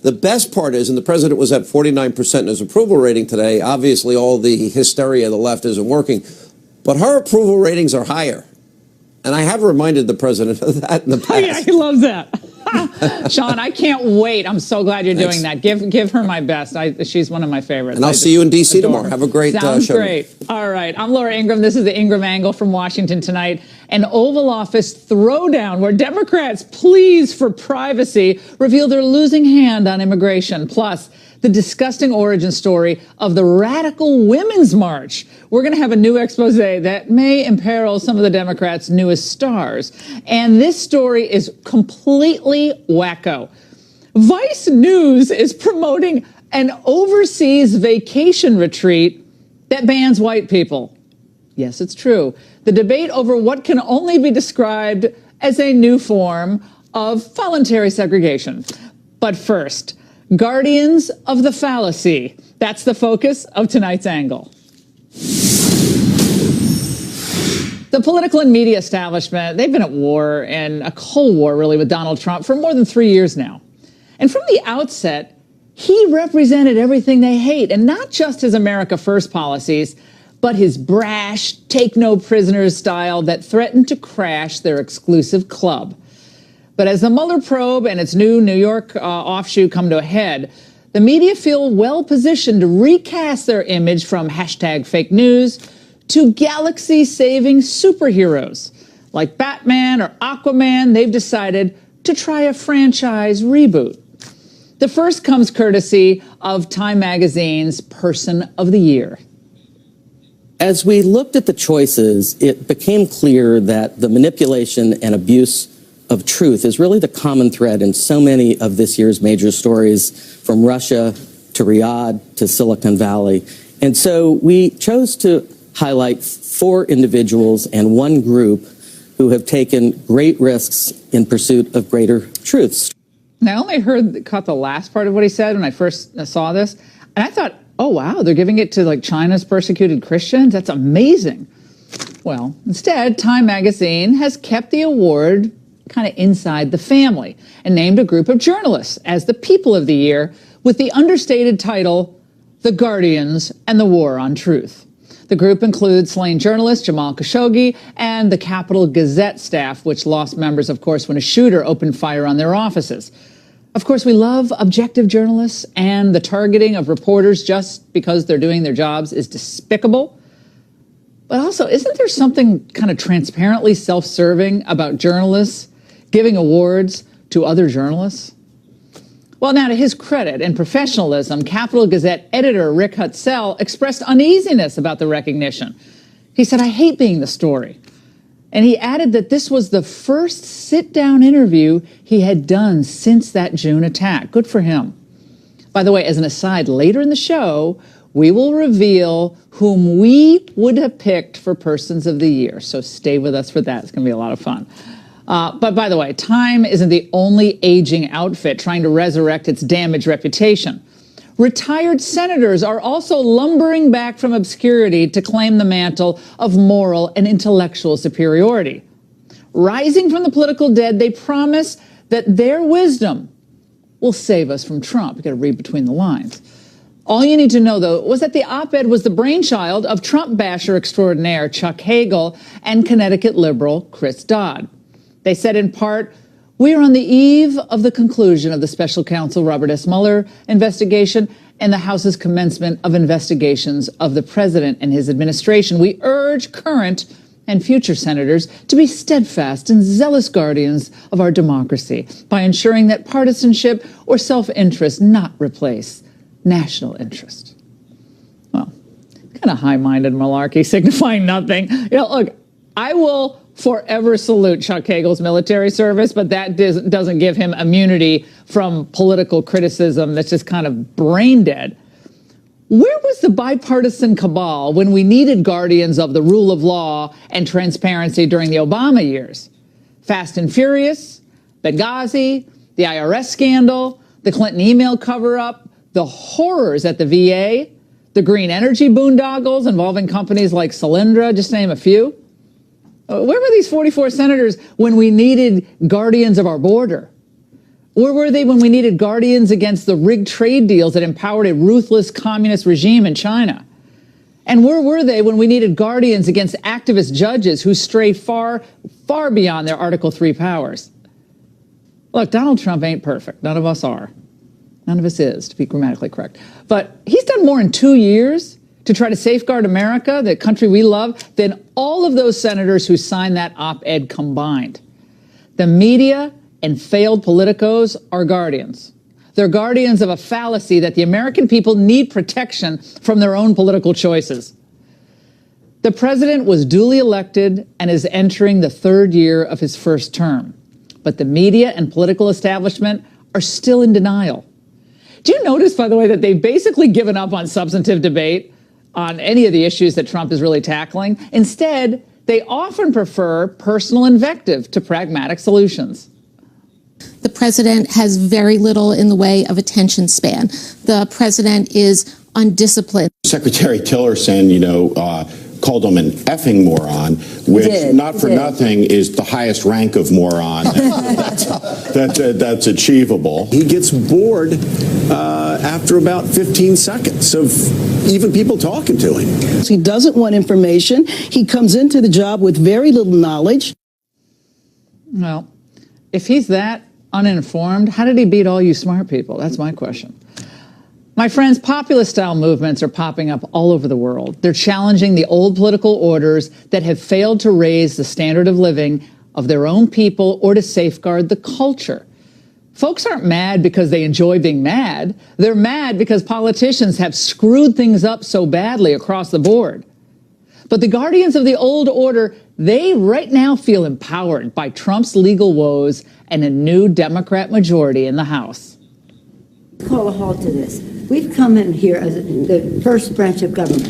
The best part is, and the president was at 49% in his approval rating today, obviously all the hysteria of the left isn't working, but her approval ratings are higher. And I have reminded the president of that in the past. Yeah, he loves that. Sean, I can't wait. I'm so glad you're doing that. Give her my best. She's one of my favorites. And I'll see you in D.C. tomorrow. Have a great show. Sounds great. All right. I'm Laura Ingraham. This is the Ingraham Angle from Washington tonight. An Oval Office throwdown where Democrats, pleas for privacy, reveal their losing hand on immigration. Plus, the disgusting origin story of the Radical Women's March. We're going to have a new expose that may imperil some of the Democrats' newest stars. And this story is completely wacko. Vice News is promoting an overseas vacation retreat that bans white people. Yes, it's true. The debate over what can only be described as a new form of voluntary segregation. But first, Guardians of the Fallacy. That's the focus of tonight's angle. The political and media establishment, they've been at war, and a Cold War really, with Donald Trump for more than 3 years now. And from the outset, he represented everything they hate, and not just his America First policies, but his brash, take no prisoners style that threatened to crash their exclusive club. But as the Mueller probe and its new New York offshoot come to a head, the media feel well positioned to recast their image from hashtag fake news to galaxy-saving superheroes. Like Batman or Aquaman, they've decided to try a franchise reboot. The first comes courtesy of Time Magazine's Person of the Year. As we looked at the choices, it became clear that the manipulation and abuse of truth is really the common thread in so many of this year's major stories, from Russia to Riyadh to Silicon Valley. And so we chose to highlight 4 individuals and one group who have taken great risks in pursuit of greater truths. And I only caught the last part of what he said when I first saw this, and I thought, oh wow, they're giving it to like China's persecuted Christians? That's amazing. Well, instead, Time Magazine has kept the award kind of inside the family and named a group of journalists as the People of the Year with the understated title, The Guardians and the War on Truth. The group includes slain journalist Jamal Khashoggi and the Capital Gazette staff, which lost members, of course, when a shooter opened fire on their offices. Of course, we love objective journalists, and the targeting of reporters just because they're doing their jobs is despicable. But also, isn't there something kind of transparently self-serving about journalists giving awards to other journalists? Well, now, to his credit and professionalism, Capital Gazette editor Rick Hutzel expressed uneasiness about the recognition. He said, "I hate being the story." And he added that this was the first sit-down interview he had done since that June attack. Good for him. By the way, as an aside, later in the show, we will reveal whom we would have picked for Persons of the Year. So stay with us for that. It's going to be a lot of fun. But by the way, Time isn't the only aging outfit trying to resurrect its damaged reputation. Retired senators are also lumbering back from obscurity to claim the mantle of moral and intellectual superiority. Rising from the political dead, they promise that their wisdom will save us from Trump. You've got to read between the lines. All you need to know, though, was that the op-ed was the brainchild of Trump basher extraordinaire Chuck Hagel and Connecticut liberal Chris Dodd. They said in part, "We are on the eve of the conclusion of the special counsel Robert S. Mueller investigation and the House's commencement of investigations of the president and his administration. We urge current and future senators to be steadfast and zealous guardians of our democracy by ensuring that partisanship or self-interest not replace national interest." Well, kind of high-minded malarkey signifying nothing. Look, I will forever salute Chuck Hagel's military service, but that doesn't give him immunity from political criticism that's just kind of brain dead. Where was the bipartisan cabal when we needed guardians of the rule of law and transparency during the Obama years? Fast and Furious, Benghazi, the IRS scandal, the Clinton email cover-up, the horrors at the VA, the green energy boondoggles involving companies like Solyndra, just to name a few. Where were these 44 senators when we needed guardians of our border? Where were they when we needed guardians against the rigged trade deals that empowered a ruthless communist regime in China? And where were they when we needed guardians against activist judges who stray far, far beyond their Article 3 powers? Look, Donald Trump ain't perfect. None of us are. None of us is, to be grammatically correct. But he's done more in 2 years to try to safeguard America, the country we love, than all of those senators who signed that op-ed combined. The media and failed politicos are guardians. They're guardians of a fallacy that the American people need protection from their own political choices. The president was duly elected and is entering the third year of his first term. But the media and political establishment are still in denial. Do you notice, by the way, that they've basically given up on substantive debate on any of the issues that Trump is really tackling? Instead, they often prefer personal invective to pragmatic solutions. The president has very little in the way of attention span. The president is undisciplined. Secretary Tillerson, called him an effing moron, which not for nothing is the highest rank of moron. That's achievable. He gets bored after about 15 seconds of even people talking to him. He doesn't want information. He comes into the job with very little knowledge. Well, if he's that uninformed, how did he beat all you smart people? That's my question. My friends, populist-style movements are popping up all over the world. They're challenging the old political orders that have failed to raise the standard of living of their own people or to safeguard the culture. Folks aren't mad because they enjoy being mad. They're mad because politicians have screwed things up so badly across the board. But the guardians of the old order, they right now feel empowered by Trump's legal woes and a new Democrat majority in the House. Call a halt to this. We've come in here as the first branch of government,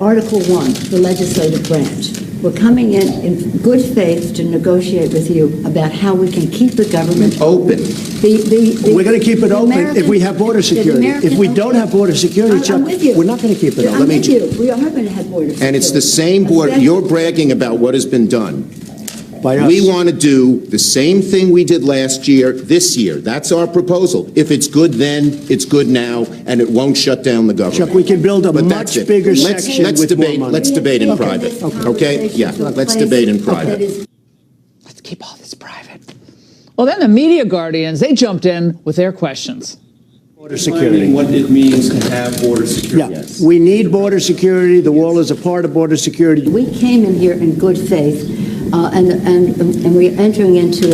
Article 1, the legislative branch. We're coming in good faith to negotiate with you about how we can keep the government Open. We're going to keep it open if we have border security. If we don't have border security, Chuck, we're not going to keep it open. I'm with you. We are going to have border security. And it's the same border. You're bragging about what has been done. We want to do the same thing we did last year, this year. That's our proposal. If it's good then, it's good now, and it won't shut down the government. Chuck, we can build a much bigger section with more money. Let's debate in private. Okay? Yeah, let's debate in private. Let's keep all this private. Well, then the media guardians, they jumped in with their questions. Border security. What it means to have border security. Yeah, we need border security. The wall is a part of border security. We came in here in good faith, and we're entering into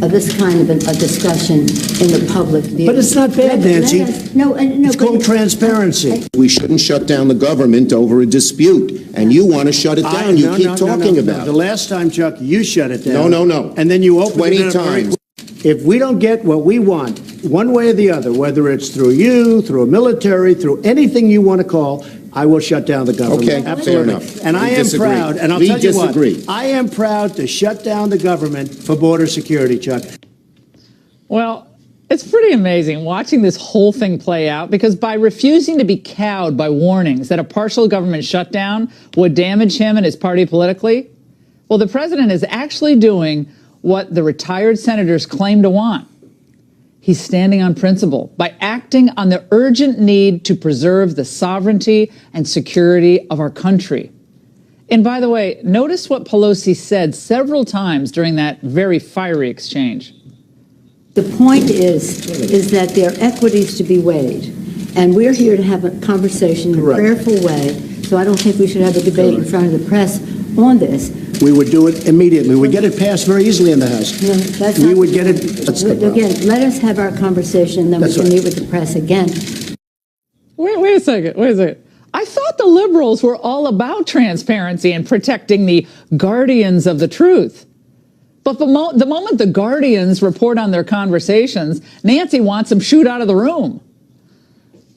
this kind of a discussion in the public view. But it's not bad, Nancy. It's called transparency. We shouldn't shut down the government over a dispute, and you want to shut it down. You keep talking about it. The last time, Chuck, you shut it down. No. And then you opened it 20 times. If we don't get what we want, one way or the other, whether it's through you, through a military, through anything you want to call, I will shut down the government. Okay, absolutely. fair enough. And I am proud, and I'll tell you what, disagree. I am proud to shut down the government for border security, Chuck. Well, it's pretty amazing watching this whole thing play out, because by refusing to be cowed by warnings that a partial government shutdown would damage him and his party politically, well, the president is actually doing what the retired senators claim to want. He's standing on principle by acting on the urgent need to preserve the sovereignty and security of our country. And by the way, notice what Pelosi said several times during that very fiery exchange. The point is that there are equities to be weighed, and we're here to have a conversation in a prayerful way, so I don't think we should have a debate in front of the press on this. We would do it immediately. We get it passed very easily in the House. No, we would get it. Again, let us have our conversation, then we can meet with the press again. Wait a second. I thought the liberals were all about transparency and protecting the guardians of the truth. But the moment the guardians report on their conversations, Nancy wants them shooed out of the room.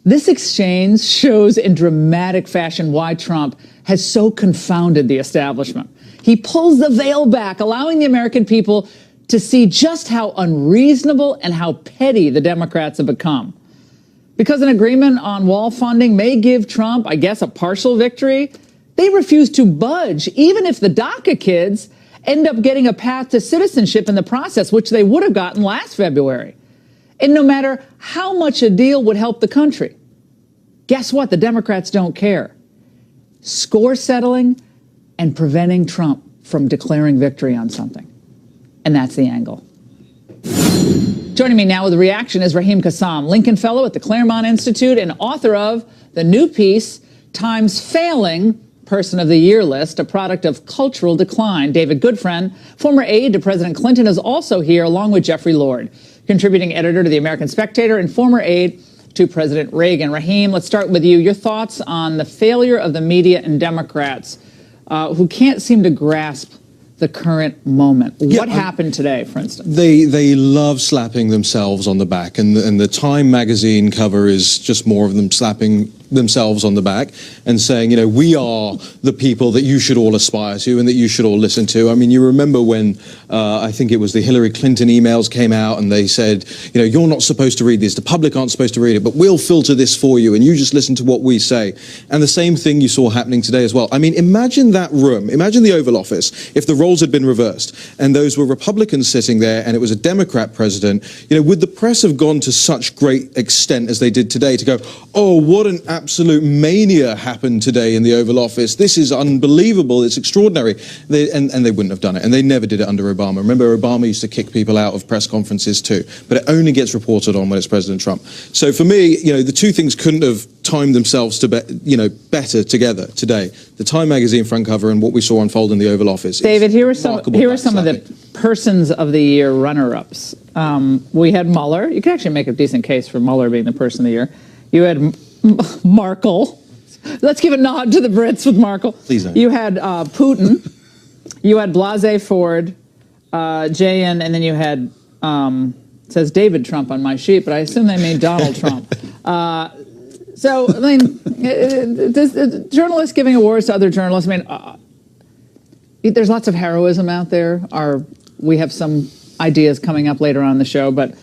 This exchange shows in dramatic fashion why Trump has so confounded the establishment. He pulls the veil back, allowing the American people to see just how unreasonable and how petty the Democrats have become. Because an agreement on wall funding may give Trump, I guess, a partial victory, they refuse to budge, even if the DACA kids end up getting a path to citizenship in the process, which they would have gotten last February. And no matter how much a deal would help the country, guess what? The Democrats don't care. Score settling and preventing Trump from declaring victory on something. And that's the angle. Joining me now with a reaction is Raheem Kassam, Lincoln Fellow at the Claremont Institute and author of the new piece, Time's Failing Person of the Year list, a product of cultural decline. David Goodfriend, former aide to President Clinton, is also here, along with Jeffrey Lord, contributing editor to the American Spectator and former aide to President Reagan. Raheem, let's start with you. Your thoughts on the failure of the media and Democrats who can't seem to grasp the current moment. What happened today, for instance? They love slapping themselves on the back, and the Time magazine cover is just more of them slapping themselves on the back and saying, you know, we are the people that you should all aspire to and that you should all listen to. I mean, you remember when I think it was the Hillary Clinton emails came out and they said, you know, you're not supposed to read this, the public aren't supposed to read it, but we'll filter this for you and you just listen to what we say. And the same thing you saw happening today as well. I mean, imagine that room, imagine the Oval Office, if the roles had been reversed and those were Republicans sitting there and it was a Democrat president. You know, would the press have gone to such great extent as they did today to go, oh, what an absolute mania happened today in the Oval Office. This is unbelievable. It's extraordinary. And they wouldn't have done it. And they never did it under Obama. Remember, Obama used to kick people out of press conferences too. But it only gets reported on when it's President Trump. So for me, you know, the two things couldn't have timed themselves to better together today. The Time magazine front cover and what we saw unfold in the Oval Office. David, here are some of the persons of the year runner-ups. We had Mueller. You can actually make a decent case for Mueller being the person of the year. You had Markle. Let's give a nod to the Brits with Markle. Please don't. You had Putin. You had Blasey Ford, Jayan, and then you had, it says David Trump on my sheet, but I assume they mean Donald Trump. So, I mean, journalists giving awards to other journalists, I mean, there's lots of heroism out there. We have some ideas coming up later on in the show, but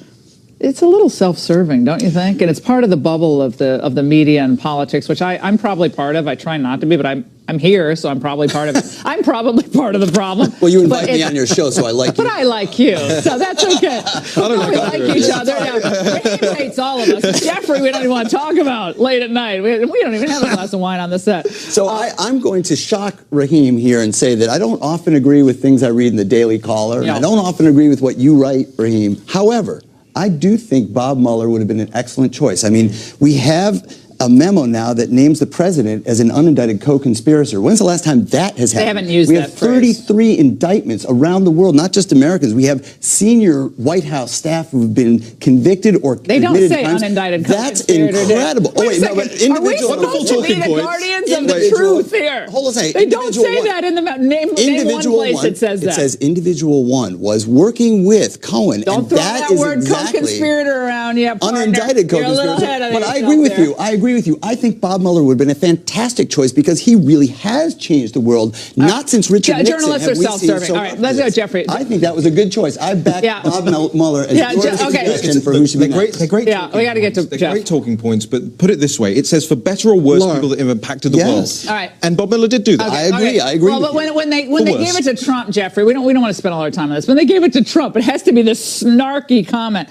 it's a little self-serving, don't you think? And it's part of the bubble of the media and politics, which I'm probably part of. I try not to be, but I'm here, so I'm probably part of it. I'm probably part of the problem. Well, you invite me on your show, so I like you. But I like you, so that's okay. I don't like each other. Raheem hates all of us. Jeffrey, we don't even want to talk about late at night. We don't even have a glass of wine on the set. So I'm going to shock Raheem here and say that I don't often agree with things I read in the Daily Caller, and I don't often agree with what you write, Raheem. However, I do think Bob Mueller would have been an excellent choice. I mean, we have a memo now that names the president as an unindicted co-conspirator. When's the last time that has happened? They haven't used that phrase. We have 33 indictments around the world, not just Americans. We have senior White House staff who've been convicted or they don't say crimes. Unindicted That's co-conspirator. incredible. Wait a second. Are we supposed to be the guardians of the truth here? Hold on a second. They don't say that in the name one place it says that. It says individual one was working with Cohen. Don't throw that word co-conspirator around. Yeah, unindicted co-conspirator. But I agree with you. I agree with you. I think Bob Mueller would have been a fantastic choice because he really has changed the world. Not since Richard Nixon. Journalists are self-serving. All right, let's go, Jeffrey. I think that was a good choice. I back Bob Mueller as your suggestion for who should be next. They're great. Yeah, we got to get to Jeff. They're great talking points, but put it this way: it says for better or worse people that have impacted the world. All right, and Bob Mueller did do that. I agree. I agree. Well, but when they gave it to Trump, Jeffrey, we don't want to spend all our time on this. When they gave it to Trump, it has to be this snarky comment.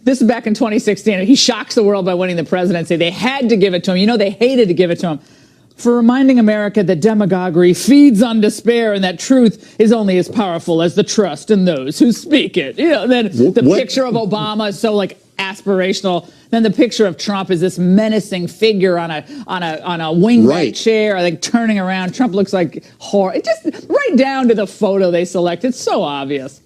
This is back in 2016. He shocks the world by winning the presidency. They had to give it to him. You know, they hated to give it to him for reminding America that demagoguery feeds on despair and that truth is only as powerful as the trust in those who speak it. You know, then the picture of Obama is so like aspirational. Then the picture of Trump is this menacing figure on a wingback chair, like turning around. Trump looks like horror. It just right down to the photo they select. It's so obvious.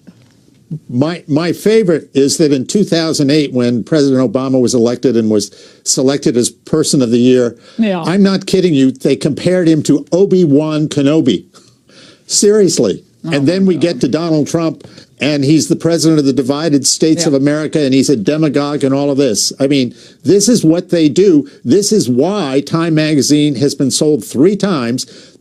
My favorite is that in 2008, when President Obama was elected and was selected as Person of the Year, I'm not kidding you, they compared him to Obi-Wan Kenobi. Seriously. And then we get to Donald Trump, and he's the president of the divided states of America, and he's a demagogue and all of this. I mean, this is what they do. This is why Time magazine has been sold 3 times,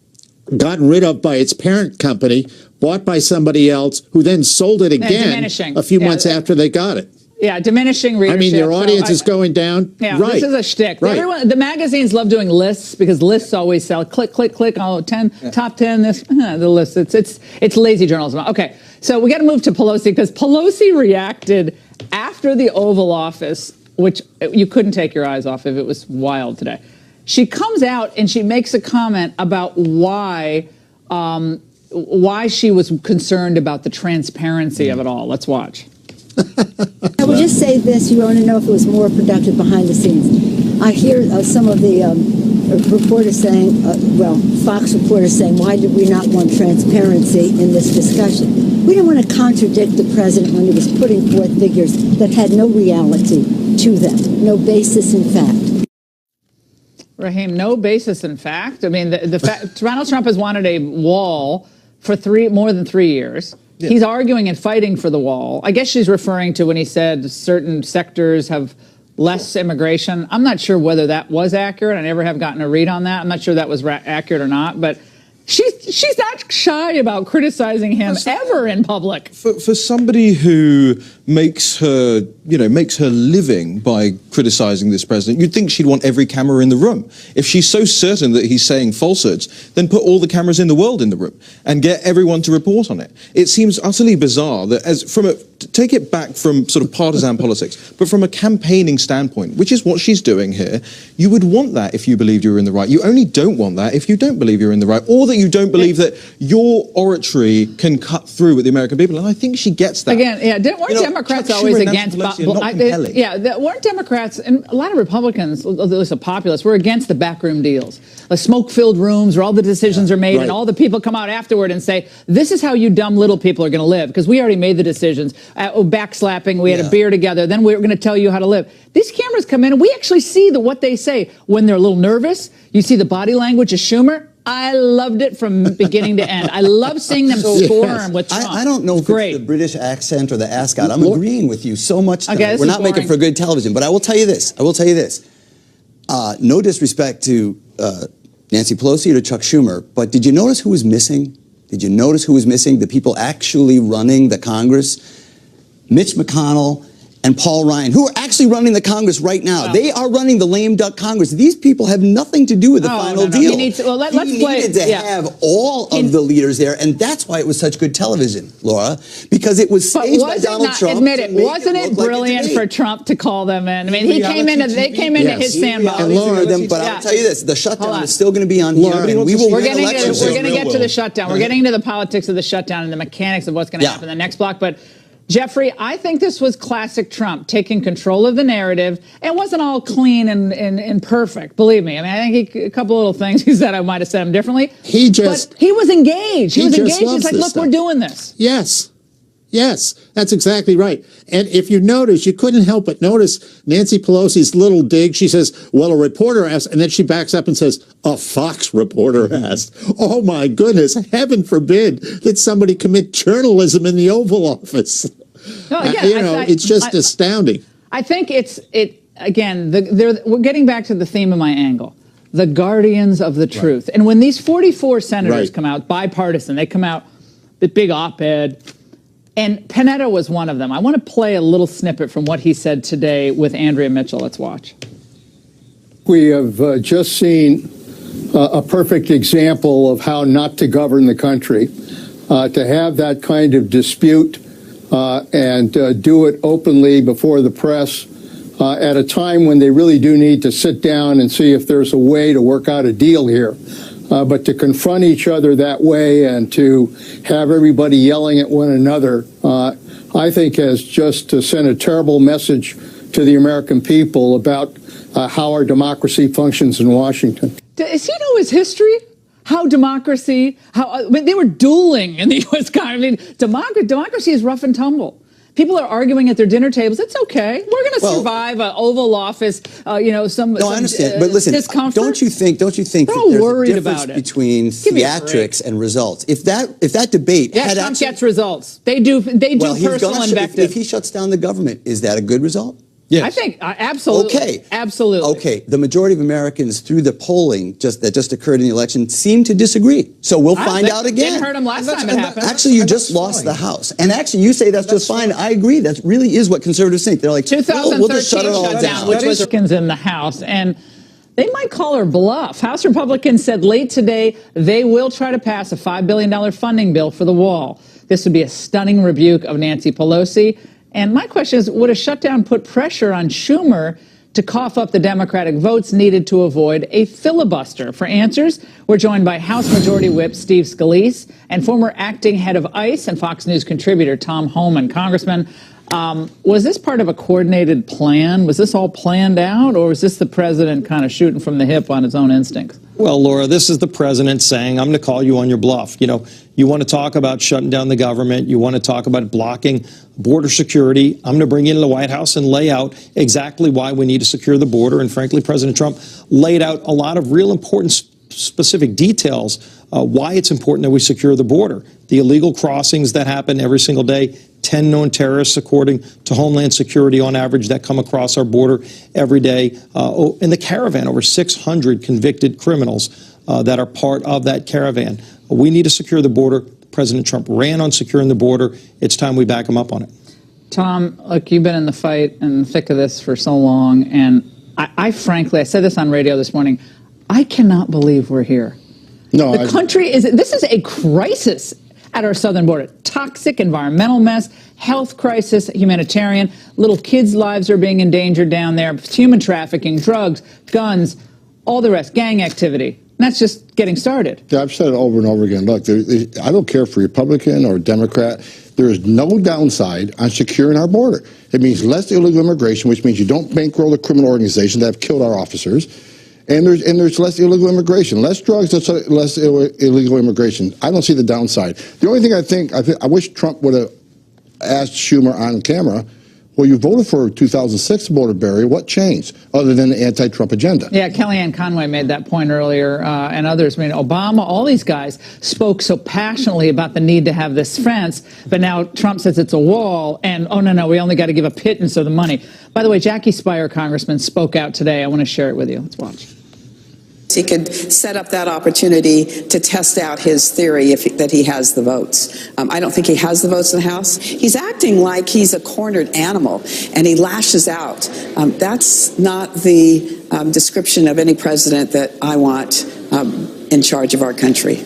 gotten rid of by its parent company, bought by somebody else, who then sold it again a few months after they got it. Yeah, diminishing readership. I mean, your audience is going down. Yeah, right. This is a shtick. Right. The magazines love doing lists because lists always sell. Click, click, click. Oh, 10, top 10. This the list. It's lazy journalism. Okay, so we got to move to Pelosi because Pelosi reacted after the Oval Office, which you couldn't take your eyes off of. It was wild today. She comes out and she makes a comment about why she was concerned about the transparency of it all. Let's watch. I will just say this. You want to know if it was more productive behind the scenes. I hear some of the reporters saying, Fox reporters saying, why did we not want transparency in this discussion? We didn't want to contradict the president when he was putting forth figures that had no reality to them, no basis in fact. Raheem, no basis in fact. I mean, the fact Donald Trump has wanted a wall for more than 3 years. Yeah. He's arguing and fighting for the wall. I guess she's referring to when he said certain sectors have less immigration. I'm not sure whether that was accurate. I never have gotten a read on that. I'm not sure that was accurate or not, but she's not shy about criticizing him ever in public. For somebody who makes her living by criticizing this president, you'd think she'd want every camera in the room. If she's so certain that he's saying falsehoods, then put all the cameras in the world in the room and get everyone to report on it. It seems utterly bizarre that take it back from sort of partisan politics, but from a campaigning standpoint, which is what she's doing here, you would want that if you believed you were in the right. You only don't want that if you don't believe you're in the right, or that you don't believe that your oratory can cut through with the American people. And I think she gets that. Again, weren't Democrats always against? Weren't Democrats and a lot of Republicans, at least the populists, were against the backroom deals, the smoke-filled rooms where all the decisions are made and all the people come out afterward and say, "This is how you dumb little people are going to live," because we already made the decisions. Backslapping, we had a beer together, then we were going to tell you how to live. These cameras come in and we actually see what they say when they're a little nervous. You see the body language of Schumer. I loved it from beginning to end. I love seeing them squirm with Trump. I don't know if it's the British accent or the ascot. I'm agreeing with you so much tonight. Okay, we're not making for good television, but I will tell you this. No disrespect to Nancy Pelosi or to Chuck Schumer, but did you notice who was missing? Did you notice who was missing? The people actually running the Congress? Mitch McConnell and Paul Ryan, who are actually running the Congress right now. Wow. They are running the lame duck Congress. These people have nothing to do with the final deal. He needed to have all of the leaders there, and that's why it was such good television, Laura, because it was staged by Donald Trump. Admit it, wasn't it brilliant for Trump to call them in? I mean, they came into his sandbox. And Laura, but I'll tell you this, the shutdown is still going to be on here, and we will win elections. We're going to get to the shutdown. We're getting into the politics of the shutdown and the mechanics of what's going to happen in the next block, but Jeffrey, I think this was classic Trump, taking control of the narrative. It wasn't all clean and perfect, believe me. I mean, I think a couple little things he said I might have said him differently. But he was engaged. He was engaged. He's like, look, we're doing this. Yes. Yes, that's exactly right. And if you notice, you couldn't help but notice Nancy Pelosi's little dig. She says, well, a reporter asked, and then she backs up and says, a Fox reporter asked. Oh, my goodness, heaven forbid that somebody commit journalism in the Oval Office. No, again, it's just astounding. I think again, we're getting back to the theme of my angle. The guardians of the truth. Right. And when these 44 senators come out, bipartisan, they come out, the big op-ed, and Panetta was one of them. I want to play a little snippet from what he said today with Andrea Mitchell. Let's watch. We have just seen a perfect example of how not to govern the country, to have that kind of dispute and do it openly before the press at a time when they really do need to sit down and see if there's a way to work out a deal here. But to confront each other that way and to have everybody yelling at one another, I think has just sent a terrible message to the American people about how our democracy functions in Washington. Does he know his history? How democracy, they were dueling in the U.S. Congress. I mean, democracy is rough and tumble. People are arguing at their dinner tables. It's okay. We're going to survive an Oval Office, No, I understand. But listen, discomfort. Don't you think that there's a difference between theatrics and results? If that debate had Trump gets results. They do personal invective. If he shuts down the government, is that a good result? Yes. I think absolutely. Okay. Absolutely. Okay. The majority of Americans through the polling that just occurred in the election seem to disagree. So we'll find out again. Didn't hurt him last time it happened. Actually, you just lost the House. And actually, you say that's just fine. I agree. That really is what conservatives think. They're like, 2013 we'll just shut it all down. Which was Republicans in the House. And they might call her bluff. House Republicans said late today they will try to pass a $5 billion funding bill for the wall. This would be a stunning rebuke of Nancy Pelosi. And my question is, would a shutdown put pressure on Schumer to cough up the Democratic votes needed to avoid a filibuster? For answers, we're joined by House Majority Whip Steve Scalise and former acting head of ICE and Fox News contributor Tom Homan. Congressman, was this part of a coordinated plan? Was this all planned out, or was this the president kind of shooting from the hip on his own instincts? Well, Laura, this is the president saying, I'm going to call you on your bluff. You know, you want to talk about shutting down the government. You want to talk about blocking border security. I'm going to bring you into the White House and lay out exactly why we need to secure the border. And frankly, President Trump laid out a lot of real important specific details why it's important that we secure the border. The illegal crossings that happen every single day, 10 known terrorists, according to Homeland Security, on average, that come across our border every day. In the caravan, over 600 convicted criminals that are part of that caravan. We need to secure the border. President Trump ran on securing the border. It's time we back him up on it. Tom, look, you've been in the fight and the thick of this for so long, and I frankly, I said this on radio this morning, I cannot believe we're here. No, the country this is a crisis at our southern border. Toxic environmental mess, health crisis, humanitarian. Little kids' lives are being endangered down there. Human trafficking, drugs, guns, all the rest, gang activity. And that's just getting started. Yeah, I've said it over and over again. Look, I don't care for Republican or Democrat. There is no downside on securing our border. It means less illegal immigration, which means you don't bankroll the criminal organizations that have killed our officers. And there's less illegal immigration, less drugs, less illegal immigration. I don't see the downside. The only thing I wish Trump would have asked Schumer on camera, well, you voted for 2006 border barrier. What changed other than the anti-Trump agenda? Yeah, Kellyanne Conway made that point earlier, and others. I mean, Obama, all these guys spoke so passionately about the need to have this fence, but now Trump says it's a wall, and oh, no, we only got to give a pittance of the money. By the way, Jackie Speier, Congressman, spoke out today. I want to share it with you. Let's watch. He could set up that opportunity to test out his theory that he has the votes. I don't think he has the votes in the House. He's acting like he's a cornered animal, and he lashes out. That's not the description of any president that I want in charge of our country.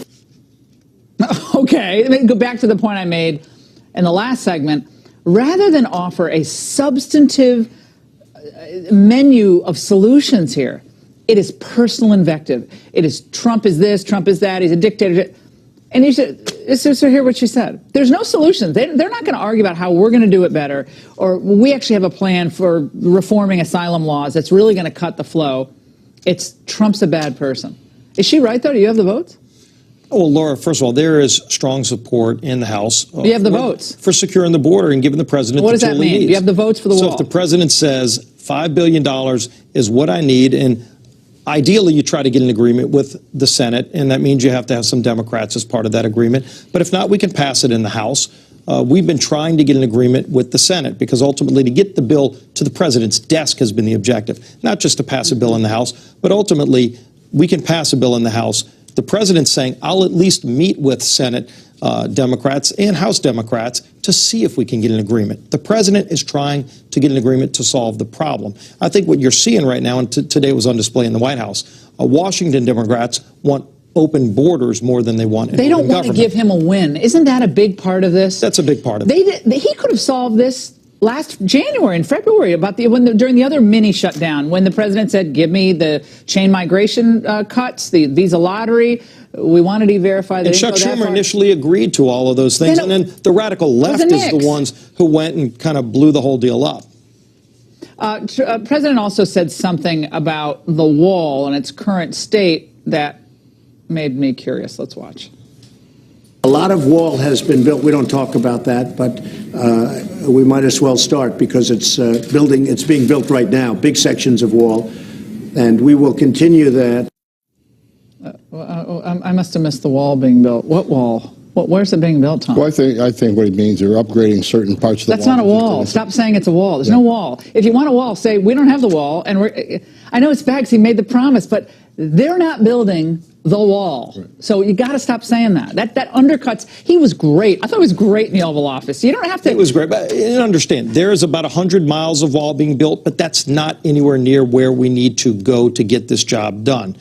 Okay, let me go back to the point I made in the last segment. Rather than offer a substantive menu of solutions here, it is personal invective. It is Trump is this, Trump is that, he's a dictator. And you should hear what she said. There's no solutions. They're not going to argue about how we're going to do it better, or we actually have a plan for reforming asylum laws that's really going to cut the flow. It's Trump's a bad person. Is she right, though? Do you have the votes? Well, Laura, first of all, there is strong support in the House. You have the votes. For securing the border and giving the president what the does that tool he mean? needs. You have the votes for the wall. So if the president says $5 billion is what I need, and ideally, you try to get an agreement with the Senate, and that means you have to have some Democrats as part of that agreement. But if not, we can pass it in the House. We've been trying to get an agreement with the Senate because ultimately to get the bill to the president's desk has been the objective, not just to pass a bill in the House, but ultimately we can pass a bill in the House. The president's saying, I'll at least meet with Senate Democrats and House Democrats to see if we can get an agreement. The president is trying to get an agreement to solve the problem. I think what you're seeing right now, and today was on display in the White House, Washington Democrats want open borders more than they want an open government. They don't want to give him a win. Isn't that a big part of this? That's a big part of it. He could have solved this last January and February during the other mini shutdown, when the president said, give me the chain migration cuts, the visa lottery. We wanted to verify that. And Chuck Schumer initially agreed to all of those things, and then the radical left is the ones who went and kind of blew the whole deal up. President also said something about the wall and its current state that made me curious. Let's watch. A lot of wall has been built. We don't talk about that, but we might as well start because it's being built right now, big sections of wall, and we will continue that. I must have missed the wall being built. What wall? Well, where's it being built, Tom? Well, I think what it means, they're upgrading certain parts of the wall. That's not a wall. Stop saying it's a wall. There's no wall. If you want a wall, say we don't have the wall. And I know it's Baggs. He made the promise, but they're not building the wall. Right. So you got to stop saying that. That undercuts. He was great. I thought he was great in the Oval Office. You don't have to. It was great. But understand, there is about 100 miles of wall being built, but that's not anywhere near where we need to go to get this job done.